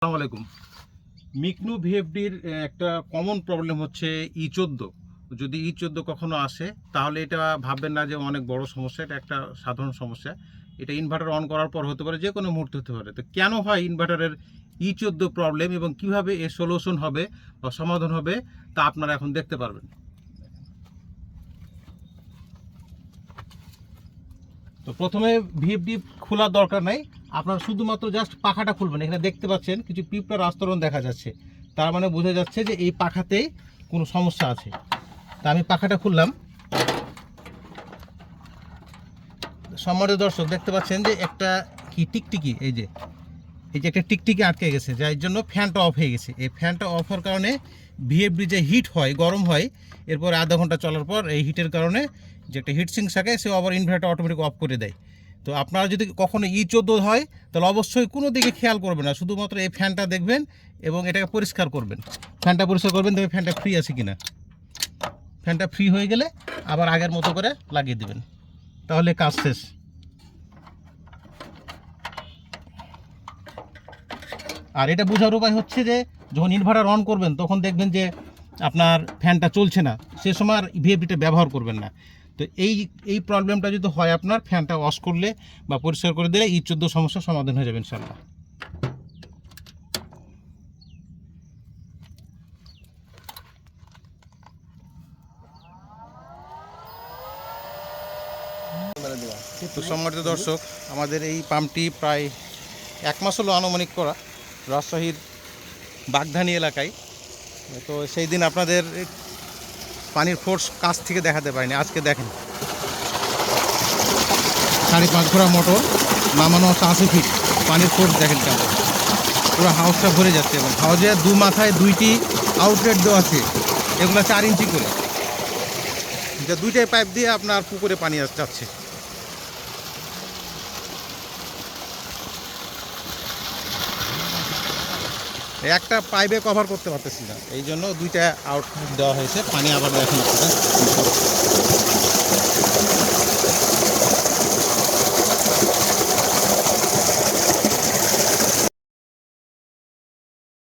আসসালামু আলাইকুম। মিকনু ভিএফডির একটা কমন প্রবলেম হচ্ছে E14। যদি E14 কখনো আসে তাহলে এটা ভাববেন না যে অনেক বড় সমস্যা, এটা একটা সাধারণ সমস্যা। এটা ইনভার্টার অন করার পর হতে পারে, যে কোনো মুহূর্তে হতে পারে। তো কেন হয় ইনভার্টারের E14 প্রবলেম এবং কিভাবে এর সলিউশন হবে বা সমাধান হবে তা আপনারা এখন দেখতে পারবেন। তো প্রথমে ভিএফডি খোলার দরকার নাই, আপনারা শুধুমাত্র জাস্ট পাখাটা খুলবেন। এখানে দেখতে পাচ্ছেন কিছু পিঁপড়ার আস্তরণ দেখা যাচ্ছে, তার মানে বোঝা যাচ্ছে যে এই পাখাতেই কোনো সমস্যা আছে। তা আমি পাখাটা খুললাম। সম্মানিত দর্শক, দেখতে পাচ্ছেন যে একটা কি টিকটিকি, এই যে একটা টিকটিকি আটকে গেছে, যার জন্য ফ্যানটা অফ হয়ে গেছে। এই ফ্যানটা অফ হওয়ার কারণে ভিএফডি যে হিট হয়, গরম হয়, এরপর আধা ঘন্টা চলার পর এই হিটের কারণে যে একটা হিট সিঙ্ক থাকে, সে আবার ইনভার্টার অটোমেটিক অফ করে দেয়। তো আপনারা যদি কখনো E14 হয় তাহলে অবশ্যই কোনো দিকে খেয়াল করবেন না, শুধুমাত্র এই ফ্যানটা দেখবেন এবং এটাকে পরিষ্কার করবেন। ফ্যানটা পরিষ্কার করবেন, তবে ফ্যানটা ফ্রি আছে কিনা। ফ্যানটা ফ্রি হয়ে গেলে আবার আগের মতো করে লাগিয়ে দেবেন, তাহলে কাজ শেষ। আর এটা বোঝার উপায় হচ্ছে যে যখন ইনভার্টার অন করবেন তখন দেখবেন যে আপনার ফ্যানটা চলছে না, সে সময় আর ভিএফডিটা ব্যবহার করবেন না। তো এই প্রবলেমটা যদি হয়, আপনার ফ্যানটা অফ করলে বা পরিষ্কার করে দিলে E14 সমস্যার সমাধান হয়ে যাবে ইনশাল্লাহ। তো সম্মানিত দর্শক, আমাদের এই পাম্পটি প্রায় 1 মাস হলো আনুমানিক করা, রাজশাহীর বাগধানী এলাকায়। তো সেই দিন আপনাদের পানির ফোর্স কাছ থেকে দেখাতে পারিনি, আজকে দেখেন 5.5 ঘোড়া মোটর নামানো 80 ফিট, পানির ফোর্স দেখেন কেমন, পুরো হাউসটা ভরে যাচ্ছে। এবং হাউসের দু মাথায় 2টি আউটলেট দেওয়া আছে, এগুলো 4 ইঞ্চি করে, যা 2টাই পাইপ দিয়ে আপনার পুকুরে পানি যাচ্ছে। একটা পাইপে কভার করতে পারতেছি না, এই জন্য 2টা আউটলেট দেওয়া হয়েছে, পানি আবার দেখেন আপনারা।